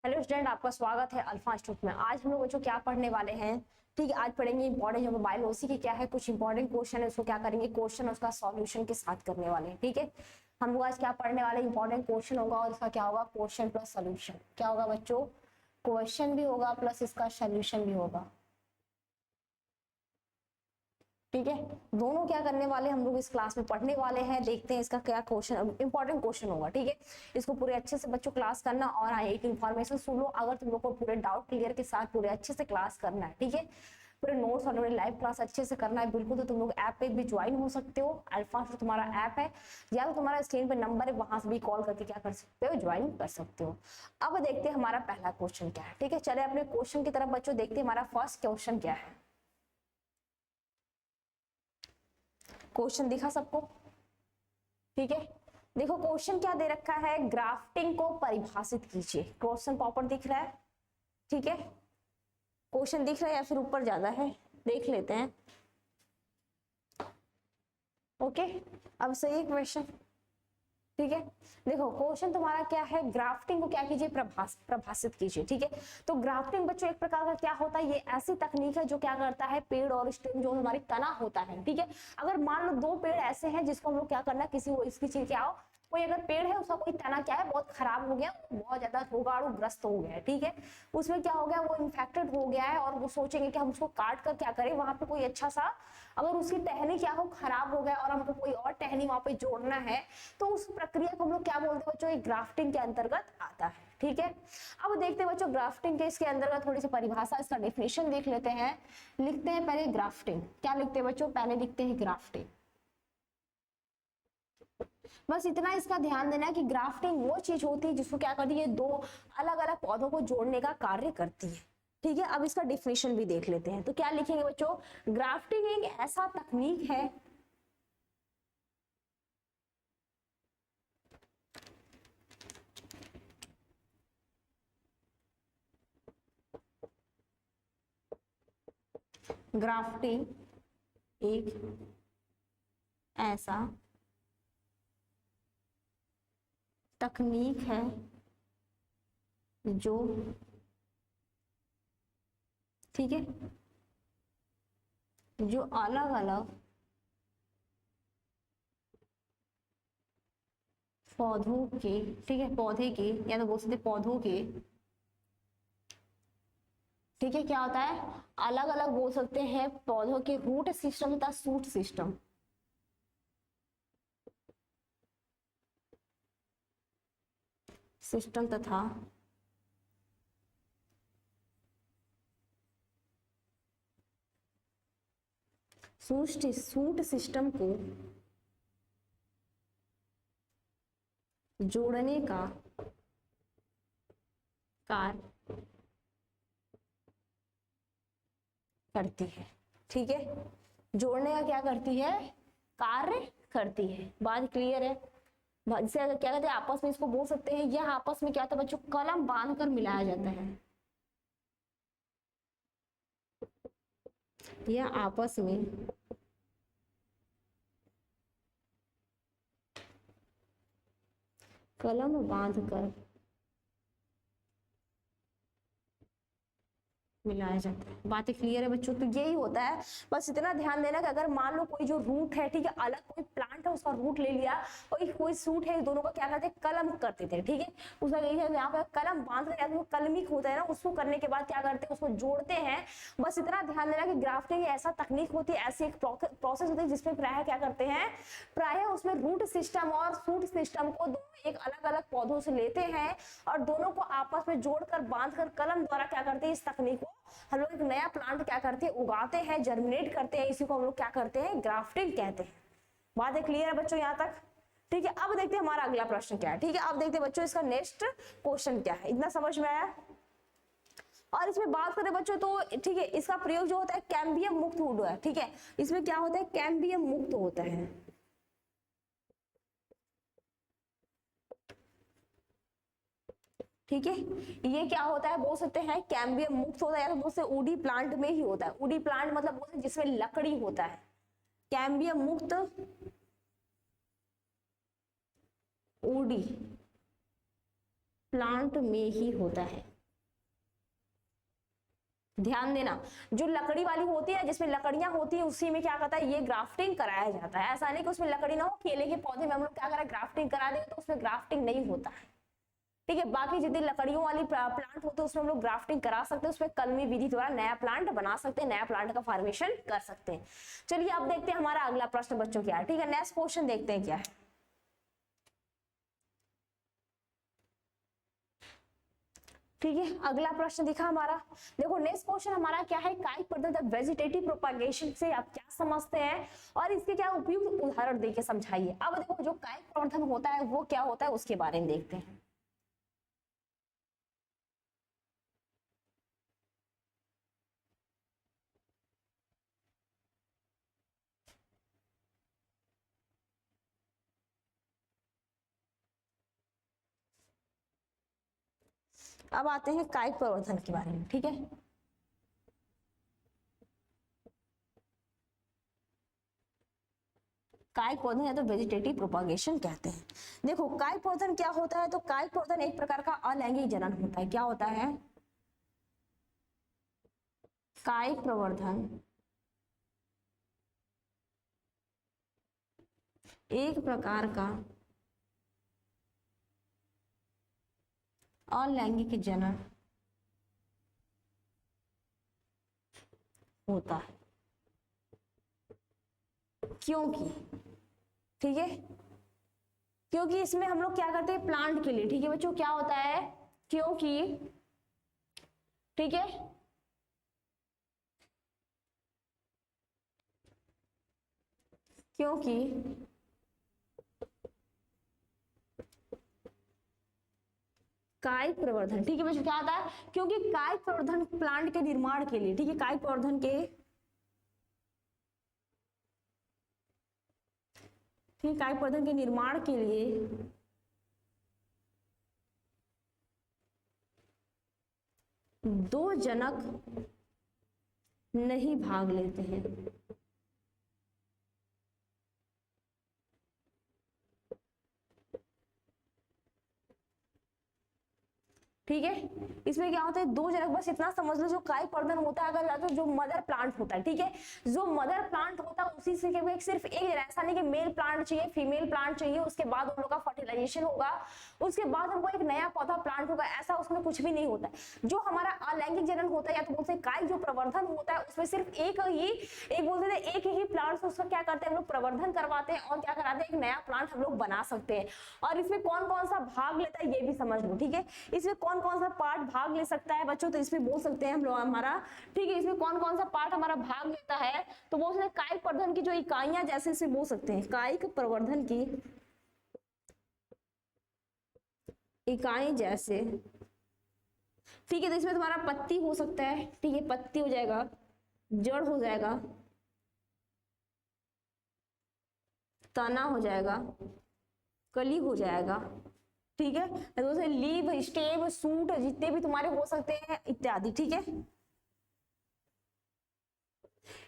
Hello student, आपका स्वागत है अल्फा इंस्टीट्यूट में। आज हम लोग बच्चों क्या पढ़ने वाले हैं? ठीक है, आज पढ़ेंगे इंपॉर्टेंट जो बायोलॉजी के क्या है, कुछ इंपॉर्टेंट क्वेश्चन है, उसको क्या करेंगे, क्वेश्चन उसका सॉल्यूशन के साथ करने वाले हैं। ठीक है, हम लोग आज क्या पढ़ने वाले, इंपॉर्टेंट क्वेश्चन होगा और इसका क्या होगा, क्वेश्चन प्लस सोल्यूशन। क्या होगा बच्चों? क्वेश्चन भी होगा प्लस इसका सोल्यूशन भी होगा। ठीक है, दोनों क्या करने वाले हम लोग इस क्लास में पढ़ने वाले हैं। देखते हैं इसका क्या क्वेश्चन, इंपॉर्टेंट क्वेश्चन होगा। ठीक है, इसको पूरे अच्छे से बच्चों क्लास करना और एक इन्फॉर्मेशन सुन लो। अगर तुम लोग को पूरे डाउट क्लियर के साथ पूरे अच्छे से क्लास करना है, ठीक है, पूरे नोट्स और लाइव क्लास अच्छे से करना है बिल्कुल, तो तुम लोग ऐप पे भी ज्वाइन हो सकते हो। अल्फा से तुम्हारा ऐप है या तो तुम्हारा स्क्रीन पे नंबर है, वहां से भी कॉल करके क्या कर सकते हो, ज्वाइन कर सकते हो। अब देखते हैं हमारा पहला क्वेश्चन क्या है। ठीक है, चले अपने क्वेश्चन की तरफ बच्चों देखते हैं हमारा फर्स्ट क्वेश्चन क्या है। क्वेश्चन दिखा सबको? ठीक है, देखो क्वेश्चन क्या दे रखा है, ग्राफ्टिंग को परिभाषित कीजिए। क्वेश्चन प्रॉपर दिख रहा है? ठीक है, क्वेश्चन दिख रहा है या फिर ऊपर ज्यादा है, देख लेते हैं। ओके, अब सही क्वेश्चन। ठीक है, देखो क्वेश्चन तुम्हारा क्या है, ग्राफ्टिंग को क्या कीजिए, प्रभाषित कीजिए। ठीक है, तो ग्राफ्टिंग बच्चों एक प्रकार का क्या होता है, ये ऐसी तकनीक है जो क्या करता है, पेड़ और स्टेम जो हमारी तना होता है। ठीक है, अगर मान लो दो पेड़ ऐसे हैं जिसको हम लोग क्या करना है, किसी को इसकी चीज क्या हो, कोई अगर पेड़ है उसका कोई तना क्या है, बहुत खराब हो गया, बहुत ज्यादा रोगाणु ग्रस्त हो गया है। ठीक है, उसमें क्या हो गया, वो इन्फेक्टेड हो गया है और वो सोचेंगे कि हम उसको काट कर क्या करें, वहां पे कोई अच्छा सा, अगर उसकी टहनी क्या हो, खराब हो गया और हमको कोई और टहनी वहां पे जोड़ना है, तो उस प्रक्रिया को हम लोग क्या बोलते हैं बच्चों, ये ग्राफ्टिंग के अंतर्गत आता है। ठीक है, अब देखते हैं बच्चों ग्राफ्टिंग के इसके अंतर्गत थोड़ी सी परिभाषा, इसका डेफिनेशन देख लेते हैं। लिखते हैं पहले ग्राफ्टिंग, क्या लिखते हैं बच्चों, पहले लिखते हैं ग्राफ्टिंग। बस इतना इसका ध्यान देना है कि ग्राफ्टिंग वो चीज होती है जिसको क्या करती है, दो अलग अलग पौधों को जोड़ने का कार्य करती है। ठीक है, अब इसका डिफिनेशन भी देख लेते हैं। तो क्या लिखेंगे बच्चों, ग्राफ्टिंग एक ऐसा तकनीक है ग्राफ्टिंग एक ऐसा तकनीक है जो, ठीक है, जो अलग अलग पौधों के, ठीक है, पौधे के या तो बोल सकते पौधों के, ठीक है, क्या होता है, अलग अलग बोल सकते हैं पौधों के रूट सिस्टम तथा शूट सिस्टम, सिस्टम तथा शूट सिस्टम को जोड़ने का कार्य करती है। ठीक है, जोड़ने का क्या करती है, कार्य करती है। बात क्लियर है? जैसे अगर क्या कहते हैं, आपस में इसको बोल सकते हैं, यह आपस में क्या होता है बच्चों, कलम बांधकर मिलाया जाता है। यह आपस में कलम बांधकर मिलाया जाता है। बातें क्लियर है बच्चों? तो यही होता है, बस इतना ध्यान देना कि अगर मान लो कोई जो रूट है, ठीक है, अलग कोई प्लांट है उसका रूट ले लिया और कोई सूट है, दोनों का क्या करते हैं, कलम करते थे। ठीक है, उसका यही है, यहाँ पे कलम बांध कर कलमिक होता है ना, उसको करने के बाद क्या करते हैं, उसको जोड़ते हैं। बस इतना ध्यान देना कि ग्राफ्टिंग ऐसा तकनीक होती है, ऐसी एक प्रोसेस होती है जिसमें प्राय क्या करते हैं, प्राय उसमें रूट सिस्टम और शूट सिस्टम को दोनों एक अलग अलग पौधों से लेते हैं और दोनों को आपस में जोड़कर बांधकर कलम द्वारा क्या करते हैं, इस तकनीक को हम लोग एक नया प्लांट क्या करते हैं, उगाते हैं, जर्मिनेट करते हैं। इसी को हम लोग क्या करते हैं, ग्राफ्टिंग कहते हैं। बात है क्लियर है बच्चों यहां तक? ठीक है, अब देखते हैं हमारा अगला प्रश्न क्या है। ठीक है, अब देखते हैं बच्चों इसका नेक्स्ट क्वेश्चन क्या है, इतना समझ में आया? और इसमें बात करें बच्चों तो ठीक है, इसका प्रयोग जो होता है कैम्बियम मुक्त हुड है। ठीक है, इसमें क्या होता है, कैम्बियम मुक्त होता है। ठीक है, ये क्या होता है, बोल सकते हैं कैम्बियम मुक्त होता है, या तो बोल सकते ऊडी प्लांट में ही होता है। ऊडी प्लांट मतलब बोल सकते जिसमें लकड़ी होता है, कैम्बियम मुक्त ऊडी प्लांट में ही होता है। ध्यान देना, जो लकड़ी वाली होती है जिसमें लकड़ियां होती है उसी में क्या करता है, ये ग्राफ्टिंग कराया जाता है। ऐसा नहीं कि उसमें लकड़ी ना हो, केले के पौधे में हम लोग क्या करें, ग्राफ्टिंग करा दें, तो उसमें ग्राफ्टिंग नहीं होता है। ठीक है, बाकी जितनी लकड़ियों वाली प्लांट होते हैं उसमें हम लोग ग्राफ्टिंग करा सकते हैं, उसमें कलमी विधि द्वारा नया प्लांट बना सकते हैं, नया प्लांट का फॉर्मेशन कर सकते हैं। चलिए अब देखते हैं हमारा अगला प्रश्न बच्चों क्या है। ठीक है, नेक्स्ट क्वेश्चन देखते हैं क्या है। ठीक है, अगला प्रश्न दिखा हमारा, देखो नेक्स्ट क्वेश्चन हमारा क्या है, कायिक प्रवर्धन वेजिटेटिव प्रोपागेशन से आप क्या समझते हैं और इसके क्या उपयुक्त उदाहरण देके समझाइए। अब देखो जो कायिक प्रवर्धन होता है वो क्या होता है उसके बारे में देखते हैं। अब आते हैं कायिक प्रवर्धन के बारे में। ठीक है, कायिक प्रवर्धन या तो वेजिटेटिव प्रोपागेशन कहते हैं। देखो कायिक प्रवर्धन क्या होता है, तो कायिक प्रवर्धन एक प्रकार का अलैंगिक जनन होता है। क्या होता है, कायिक प्रवर्धन एक प्रकार का अलैंगिक जनन होता है। क्योंकि, ठीक है, क्योंकि इसमें हम लोग क्या करते हैं प्लांट के लिए, ठीक है बच्चों, क्या होता है, क्योंकि, ठीक है, क्योंकि कायिक प्रवर्धन, ठीक है बच्चों, क्या होता है, क्योंकि कायिक प्रवर्धन प्लांट के निर्माण के लिए, ठीक है, कायिक प्रवर्धन के, ठीक है, कायिक प्रवर्धन के निर्माण के लिए दो जनक नहीं भाग लेते हैं। ठीक है, इसमें क्या होता है, दो जनक, बस इतना समझ लो, जो कायिक प्रवर्धन होता है, अगर जो मदर प्लांट होता है, ठीक है, जो मदर प्लांट होता है उसी से सिर्फ एक, ऐसा नहीं कि मेल प्लांट चाहिए फीमेल प्लांट चाहिए, उसके बाद उन लोग का फर्टिलाइजेशन होगा, उसके बाद हमको एक नया पौधा प्लांट होगा, ऐसा उसमें कुछ भी नहीं होता है। जो हमारा अलैंगिक जनन होता है या तो बोलते हैं कायिक जो प्रवर्धन होता है उसमें सिर्फ एक बोलते थे एक ही प्लांट, उसका क्या करते हैं हम लोग प्रवर्धन करवाते हैं और क्या कराते हैं, एक नया प्लांट हम लोग बना सकते हैं। और इसमें कौन कौन सा भाग लेता है ये भी समझ लो। ठीक है, इसमें कौन कौन सा पार्ट भाग ले सकता है बच्चों, तो इसमें बोल सकते हैं हम लोग हमारा, ठीक है, इसमें कौन कौन सा पार्ट हमारा भाग लेता है, तो बोल सकते हैं कायिक प्रवर्धन की जो इकाइयां, जैसे इसमें बोल सकते हैं कायिक प्रवर्धन की इकाई जैसे, ठीक है, तो इसमें तुम्हारा पत्ती हो सकता है, ठीक है, पत्ती हो जाएगा, जड़ हो जाएगा, तना हो जाएगा, कली हो जाएगा, ठीक है, तो लीव स्टेम सूट जितने भी तुम्हारे हो सकते हैं इत्यादि। ठीक है,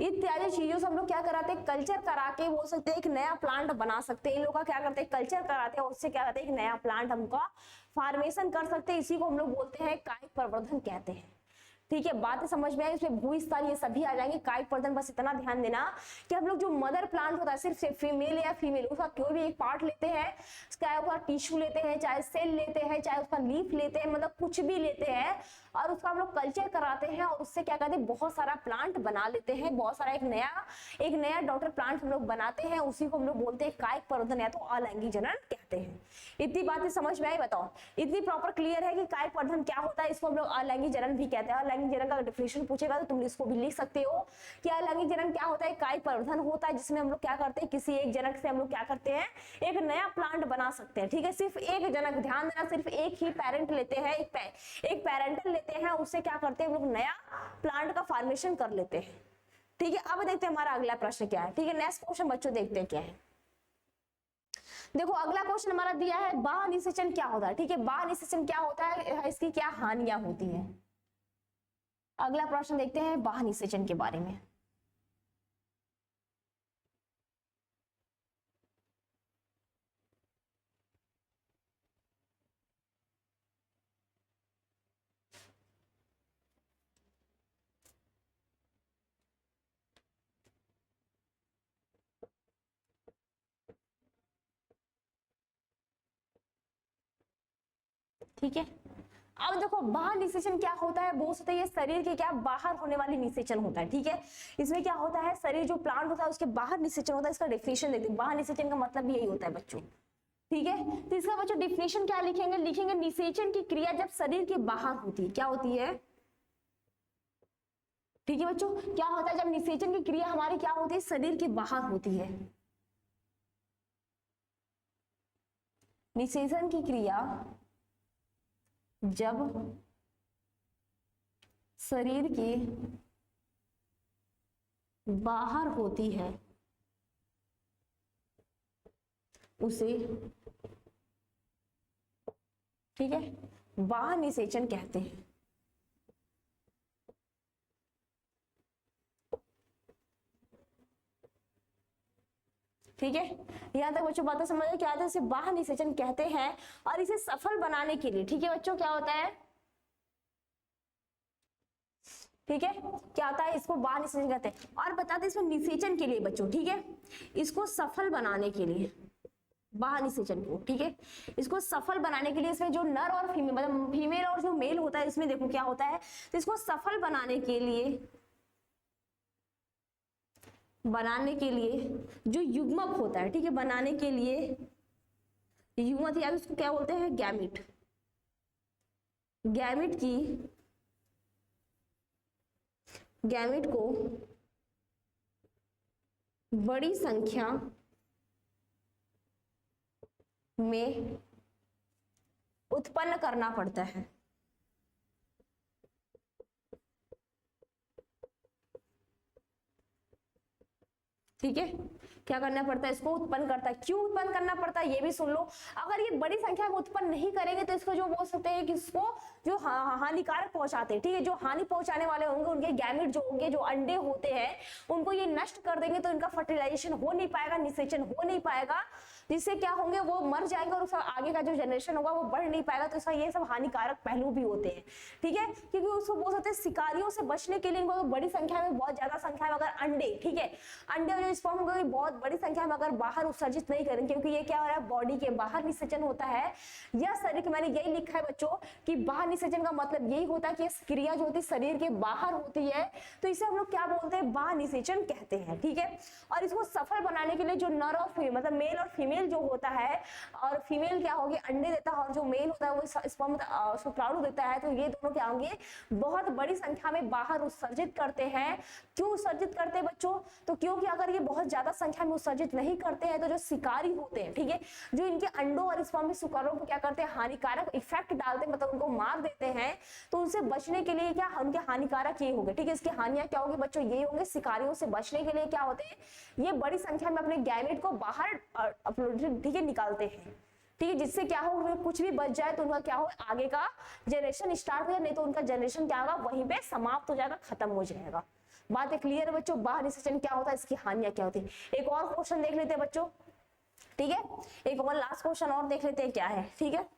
इत्यादि चीजों से हम लोग क्या कराते हैं, कल्चर करा के बोल सकते हैं एक नया प्लांट बना सकते हैं। इन लोग का क्या करते हैं, कल्चर कराते हैं, उससे क्या करते हैं एक नया प्लांट हमका फॉर्मेशन कर सकते हैं। इसी को हम लोग बोलते हैं कायिक प्रवर्धन कहते हैं। ठीक है, बातें समझ में आई, इसमें भूस्थल ये सभी आ जाएंगे। कायिक प्रवर्धन बस इतना ध्यान देना कि हम लोग जो मदर प्लांट होता है सिर्फ फीमेल या फीमेल उसका कोई भी एक पार्ट लेते हैं, चाहे उसका टिश्यू लेते हैं, चाहे सेल लेते हैं, चाहे उसका लीफ लेते हैं, मतलब कुछ भी लेते हैं और उसका हम लोग कल्चर कराते हैं और उससे क्या कहते हैं बहुत सारा प्लांट बना लेते हैं, बहुत सारा एक नया डॉटर प्लांट हम लोग बनाते हैं, उसी को हम लोग बोलते हैं कायिक प्रवर्धन या तो अलैंगिक जनन कहते हैं। इतनी बातें समझ में आई, बताओ इतनी प्रॉपर क्लियर है कि कायिक प्रवर्धन क्या होता है, इसको हम लोग अलैंगिक जनन भी कहते हैं। अलैंगिक जनन का डेफिनेशन पूछेगा तो तुम इसको भी लिख सकते हो कि अलैंगिक जनन क्या होता है, कायिक प्रवर्धन होता है जिसमें हम लोग क्या करते हैं, किसी एक जनक से हम लोग क्या करते हैं एक नया प्लांट बना सकते हैं। ठीक है, सिर्फ एक जनक, ध्यान देना, सिर्फ एक ही पेरेंट लेते हैं, एक पेरेंटल लेते हैं, उससे क्या करते हैं हम लोग नया प्लांट का फॉर्मेशन कर लेते हैं। ठीक है, अब देखते हैं हमारा अगला प्रश्न क्या है। ठीक है, नेक्स्ट क्वेश्चन बच्चों देखते हैं क्या है। देखो अगला क्वेश्चन हमारा दिया है बाह्य निषेचन क्या होता है। ठीक है, बाह्य निषेचन क्या होता है, इसकी क्या हानियां होती हैं। अगला प्रश्न देखते हैं बाह्य निषेचन के बारे में। ठीक है। अब देखो बाह्य निषेचन क्या होता है, बोल सकते हैं ये शरीर के क्या बाहर होने वाली निषेचन होता है। ठीक है, इसमें क्या होता है, शरीर जो प्लांट होता है उसके बाहर निषेचन होता है। इसका डेफिनेशन देखते हैं, बाह्य निषेचन का मतलब भी यही होता है बच्चों। ठीक है, तो इसका बच्चों डेफिनेशन क्या लिखेंगे, लिखेंगे निषेचन की क्रिया जब शरीर के बाहर होती है। क्या होती है, ठीक है बच्चों, क्या होता है जब निषेचन की क्रिया हमारी क्या होती है, शरीर के बाहर होती है। निषेचन की क्रिया जब शरीर के बाहर होती है उसे, ठीक है, बाह्य निषेचन कहते हैं। ठीक है, यहां तक बच्चों बातें समझ क्या आता है, इसे बाह्य निषेचन कहते हैं। और इसे सफल बनाने के लिए, ठीक है बच्चों, क्या होता है, ठीक है, क्या होता है, इसको बाह्य निषेचन कहते हैं। और बताते हैं इसमें निषेचन के लिए बच्चों, ठीक है, इसको सफल बनाने के लिए बाह्य निषेचन को, ठीक है, इसको सफल बनाने के लिए इसमें जो नर और फीमेल, मतलब फीमेल और जो मेल होता है, इसमें देखो क्या होता है, तो इसको सफल बनाने के लिए जो युग्मक होता है, ठीक है, बनाने के लिए युग्मक या उसको क्या बोलते हैं, गैमिट, गैमिट को बड़ी संख्या में उत्पन्न करना पड़ता है। ठीक है, क्या करना पड़ता है, इसको उत्पन्न करता है। क्यों उत्पन्न करना पड़ता है ये भी सुन लो। अगर ये बड़ी संख्या में उत्पन्न नहीं करेंगे तो इसको जो बोल सकते हैं कि इसको जो हानिकारक पहुंचाते हैं, ठीक है, जो हानि पहुंचाने वाले होंगे, उनके गैमेट जो होंगे, जो अंडे होते हैं, उनको ये नष्ट कर देंगे तो इनका फर्टिलाइजेशन हो नहीं पाएगा, निषेचन हो नहीं पाएगा, जिससे क्या होंगे, वो मर जाएंगे और उसका आगे का जो जनरेशन होगा वो बढ़ नहीं पाएगा। तो इसका ये सब हानिकारक पहलू भी होते हैं। ठीक है, क्योंकि उसको बोल सकते हैं शिकारियों से बचने के लिए इनको बड़ी संख्या में, बहुत ज्यादा संख्या में अगर अंडे, ठीक है, अंडे और जो स्पर्म को बहुत बड़ी संख्या में अगर बाहर उत्सर्जित नहीं करेंगे, क्योंकि ये क्या हो रहा है, बॉडी के बाहर निषेचन होता है या शरीर के, मैंने यही लिखा है बच्चों कि बाहर निषेचन का मतलब यही होता है कि क्रिया जो होती है शरीर के बाहर होती है, तो इसे हम लोग क्या बोलते हैं, बाहर निषेचन कहते हैं। ठीक है, और इसको सफल बनाने के लिए जो नर और फीमेल, मतलब मेल और फीमेल जो होता है, और फीमेल क्या होगी, अंडे देता है, और जो मेल होता है वो स्पर्म शुक्राणु देता है, तो ये दोनों क्या होंगे, बहुत बड़ी संख्या में बाहर उत्सर्जित करते हैं। क्यों उत्सर्जित करते हैं बच्चों, तो क्योंकि अगर ये बहुत ज्यादा संख्या में उत्सर्जित नहीं करते हैं तो जो शिकारी होते हैं, ठीक है, जो इनके अंडों और स्पर्म में शुक्राणुओं को क्या करते हैं, हानिकारक इफेक्ट डालते हैं, मतलब उनको मार देते हैं। तो उनसे बचने के लिए क्या, उनके हानिकारक ये होंगे, ठीक है, इसकी हानियां क्या होगी बच्चों, ये होंगे। शिकारियों से बचने के लिए क्या होते हैं, ये बड़ी संख्या में अपने गैमेट को बाहर, ठीक है, निकालते हैं। ठीक है, जिससे क्या हो, कुछ भी बच जाए तो उनका क्या हो, आगे का जनरेशन स्टार्ट हो जाए, नहीं तो उनका जनरेशन क्या होगा, वहीं पे समाप्त हो जाएगा, खत्म हो जाएगा। बात है क्लियर है बच्चों, बाहर निषेचन क्या होता है, इसकी हानियां क्या होती है। एक और क्वेश्चन देख लेते हैं बच्चों, ठीक है, एक और लास्ट क्वेश्चन और देख लेते हैं क्या है। ठीक है,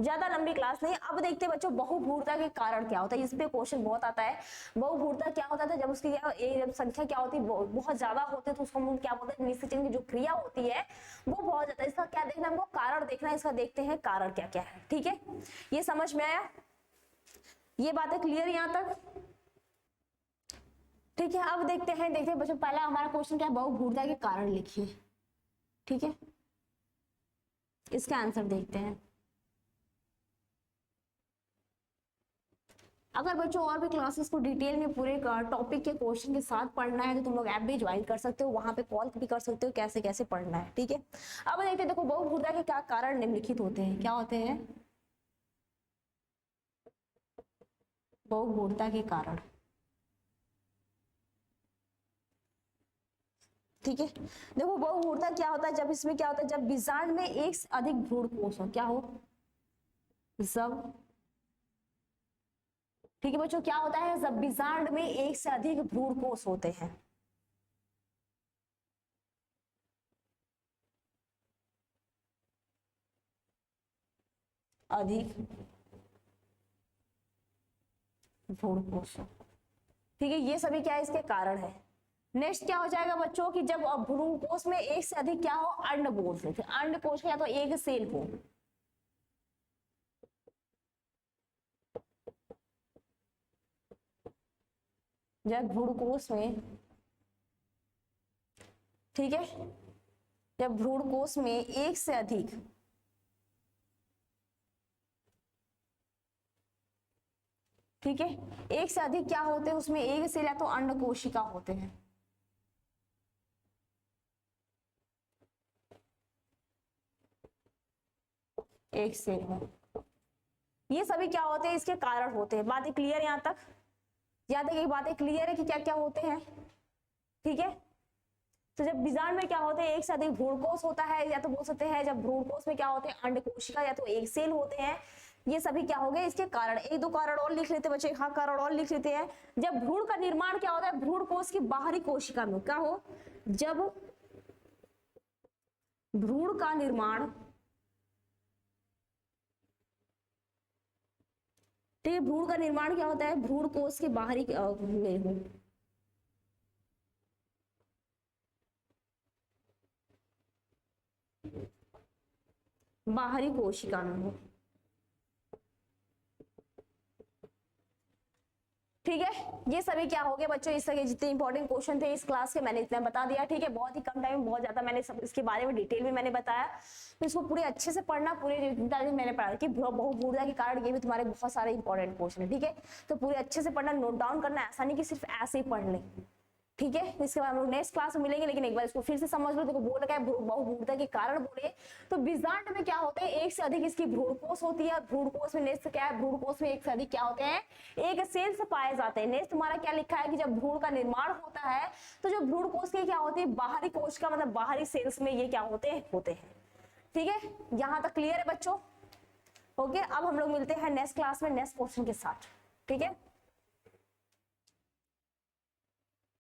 ज्यादा लंबी क्लास नहीं। अब देखते हैं बच्चों बहुभूरता के कारण क्या होता है, इस पे क्वेश्चन बहुत आता है। बहुभूरता क्या होता है, जब उसकी जब संख्या क्या होती है, बहुत ज्यादा होती है, तो उसको हम क्या बोलते हैं, निषेचन की जो क्रिया होती है वो बहुत ज्यादा। इसका क्या देखना, हमको कारण देखना है, इसका देखते हैं कारण क्या क्या है। ठीक है, ये समझ में आया, ये बातें क्लियर यहां तक। ठीक है, अब देखते हैं बच्चों, पहला हमारा क्वेश्चन क्या है, बहुभूरता के कारण लिखिए। ठीक है, इसका आंसर देखते हैं। अगर बच्चों और भी क्लासेस को डिटेल में पूरे टॉपिक के क्वेश्चन के साथ पढ़ना है तो तुम लोग ऐप भी ज्वाइन कर सकते हो, वहां पे कॉल भी कर सकते हो, कैसे कैसे पढ़ना है। ठीक है, अब देखते हैं, देखो बहुभूरता के क्या कारण निम्नलिखित होते हैं, क्या होते हैं बहुभूरता के कारण। ठीक है, देखो बहुभूरता क्या होता है, जब इसमें क्या होता है, जब बीजांड में एक से अधिक भ्रूणकोष हो, क्या हो, जब, ठीक है बच्चों, क्या होता है, जब बीजांड में एक से अधिक भ्रूणकोष होते हैं, अधिक भ्रूणकोष, ठीक है, ये सभी क्या है, इसके कारण है। नेक्स्ट क्या हो जाएगा बच्चों कि जब भ्रूणकोष में एक से अधिक क्या हो, अंडकोष हो, अंडकोष का या तो एक सेल हो, जब भ्रूणकोश में, ठीक है, जब भ्रूणकोश में एक से अधिक ठीक है, एक से अधिक क्या होते हैं उसमें, एक सेल या तो अंड कोशिका होते हैं, एक सेल में ये सभी क्या होते हैं, इसके कारण होते हैं। बातें क्लियर यहाँ तक? याद है कि बातें क्लियर है कि क्या क्या होते हैं, ठीक है। तो जब बीजांड में क्या होते हैं, एक से अधिक भ्रूणकोश होता है, या तो बोल सकते हैं जब भ्रूणकोश में क्या होते हैं, अंड कोशिका या तो एक सेल होते हैं। ये सभी क्या हो गए इसके कारण। एक दो कारण और लिख लेते बच्चे, हाँ कारण और लिख लेते हैं। जब भ्रूण का निर्माण क्या होता है, भ्रूणकोश की बाहरी कोशिका में क्या हो, जब भ्रूण का निर्माण, ठीक है, भ्रूण का निर्माण क्या होता है, भ्रूणकोश के बाहरी में हो, बाहरी कोशिका में हो, ठीक है। ये सभी क्या हो गए बच्चों, इस तरह के जितने इंपॉर्टेंट क्वेश्चन थे इस क्लास के मैंने इतना बता दिया, ठीक है। बहुत ही कम टाइम में बहुत ज्यादा मैंने सब इसके बारे में डिटेल में मैंने बताया, तो इसको पूरे अच्छे से पढ़ना। पूरे मैंने पढ़ा कि बहुभुजा के कारण ये भी तुम्हारे बहुत सारे इंपॉर्टेंट क्वेश्चन है, ठीक है। तो पूरे अच्छे से पढ़ना, नोट डाउन करना, ऐसा नहीं कि सिर्फ ऐसे ही पढ़ लें, ठीक है। इसके बाद हम लोग नेक्स्ट क्लास में मिलेंगे, लेकिन एक बार इसको फिर से समझ लो। देखो बोल रखा है बहुभुजा के कारण बोले तो बीजांड में क्या होते हैं, एक से अधिक इसकी भ्रूणकोश होती है। भ्रूणकोश में नेक्स्ट क्या है, भ्रूणकोश में एक से अधिक क्या होते हैं, एक सेल से पाए जाते हैं। नेक्स्ट तुम्हारा क्या लिखा है कि जब भ्रूण का निर्माण होता है तो जो भ्रूणकोश की क्या होती है, बाहरी कोशिका मतलब बाहरी सेल्स में ये क्या होते हैं, ठीक है। यहां तक क्लियर है बच्चों? ओके, अब हम लोग मिलते हैं नेक्स्ट क्लास में नेक्स्ट क्वेश्चन के साथ, ठीक है।